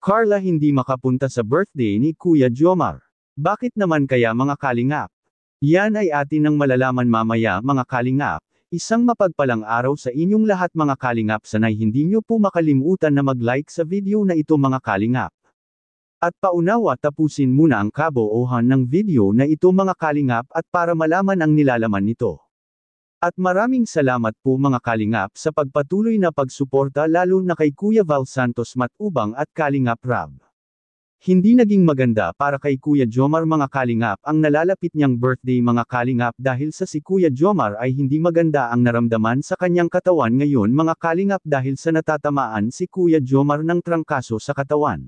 Carla hindi makapunta sa birthday ni Kuya Jomar. Bakit naman kaya mga kalingap? Yan ay atin nang malalaman mamaya mga kalingap. Isang mapagpalang araw sa inyong lahat mga kalingap, sanay hindi nyo po makalimutan na mag-like sa video na ito mga kalingap. At paunawa tapusin muna ang kabuuan ng video na ito mga kalingap at para malaman ang nilalaman nito. At maraming salamat po mga kalingap sa pagpatuloy na pagsuporta lalo na kay Kuya Val Santos Matubang at Kalingap Rab. Hindi naging maganda para kay Kuya Jomar mga kalingap ang nalalapit niyang birthday mga kalingap dahil sa si Kuya Jomar ay hindi maganda ang naramdaman sa kanyang katawan ngayon mga kalingap dahil sa natatamaan si Kuya Jomar ng trangkaso sa katawan.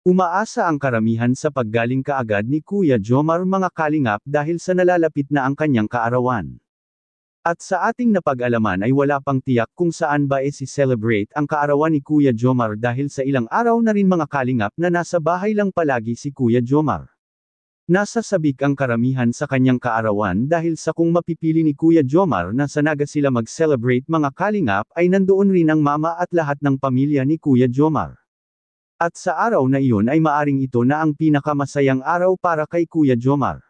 Umaasa ang karamihan sa paggaling kaagad ni Kuya Jomar mga kalingap dahil sa nalalapit na ang kanyang kaarawan. At sa ating napag-alaman ay wala pang tiyak kung saan ba i-celebrate ang kaarawan ni Kuya Jomar dahil sa ilang araw na rin mga kalingap na nasa bahay lang palagi si Kuya Jomar. Nasa sabik ang karamihan sa kanyang kaarawan dahil sa kung mapipili ni Kuya Jomar na sa Naga sila mag-celebrate mga kalingap ay nandoon rin ang mama at lahat ng pamilya ni Kuya Jomar. At sa araw na iyon ay maaring ito na ang pinakamasayang araw para kay Kuya Jomar.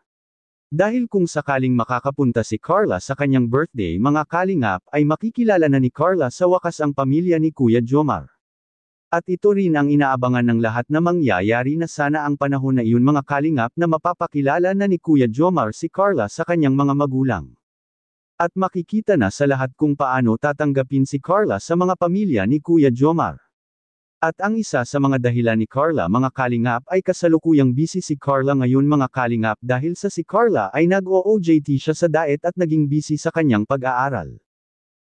Dahil kung sakaling makakapunta si Carla sa kanyang birthday mga kalingap ay makikilala na ni Carla sa wakas ang pamilya ni Kuya Jomar. At ito rin ang inaabangan ng lahat na mangyayari na sana ang panahon na iyon mga kalingap na mapapakilala na ni Kuya Jomar si Carla sa kanyang mga magulang. At makikita na sa lahat kung paano tatanggapin si Carla sa mga pamilya ni Kuya Jomar. At ang isa sa mga dahilan ni Carla mga kalingap ay kasalukuyang busy si Carla ngayon mga kalingap dahil sa si Carla ay nag-OJT siya sa diet at naging busy sa kanyang pag-aaral.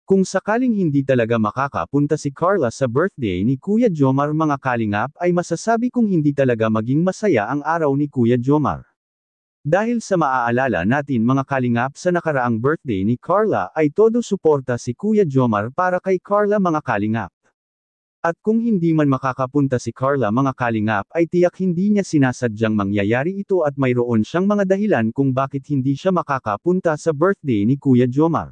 Kung sakaling hindi talaga makakapunta si Carla sa birthday ni Kuya Jomar mga kalingap ay masasabi kong hindi talaga maging masaya ang araw ni Kuya Jomar. Dahil sa maaalala natin mga kalingap sa nakaraang birthday ni Carla ay todo suporta si Kuya Jomar para kay Carla mga kalingap. At kung hindi man makakapunta si Carla mga kalingap ay tiyak hindi niya sinasadyang mangyayari ito at mayroon siyang mga dahilan kung bakit hindi siya makakapunta sa birthday ni Kuya Jomar.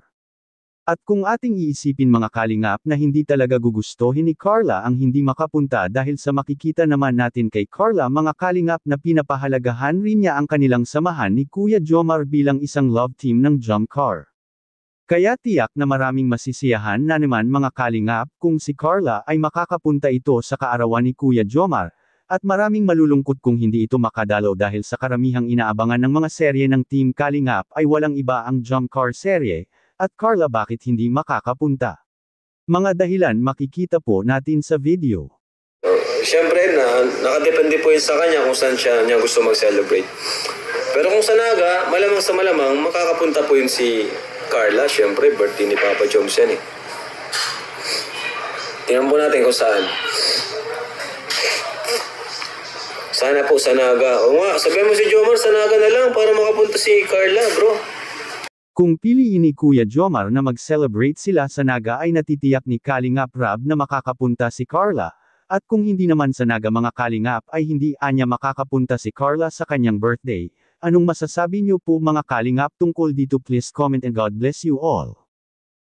At kung ating iisipin mga kalingap na hindi talaga gugustuhin ni Carla ang hindi makapunta dahil sa makikita naman natin kay Carla mga kalingap na pinapahalagahan rin niya ang kanilang samahan ni Kuya Jomar bilang isang love team ng Jom Car. Kaya tiyak na maraming masisiyahan na naman mga kalingap kung si Carla ay makakapunta ito sa kaarawan ni Kuya Jomar, at maraming malulungkot kung hindi ito makadalo dahil sa karamihang inaabangan ng mga serye ng Team Kalingap ay walang iba ang Jom Car serye, at Carla bakit hindi makakapunta. Mga dahilan makikita po natin sa video. Siyempre nakadepende po yun sa kanya kung saan niya gusto mag-celebrate. Pero kung sa Naga, malamang sa malamang makakapunta po yun si Carla, syempre, birthday ni Papa Joms yan eh. Tingnan po natin kung saan. Sana po sa Naga. O nga, sabihin mo si Jomar, sa Naga na lang para makapunta si Carla, bro. Kung piliin ni Kuya Jomar na mag-celebrate sila sa Naga ay natitiyak ni Kalingap Rab na makakapunta si Carla, at kung hindi naman sa Naga mga kalingap ay hindi anya makakapunta si Carla sa kanyang birthday. Anong masasabi niyo po mga kalingap tungkol dito? Please comment and God bless you all.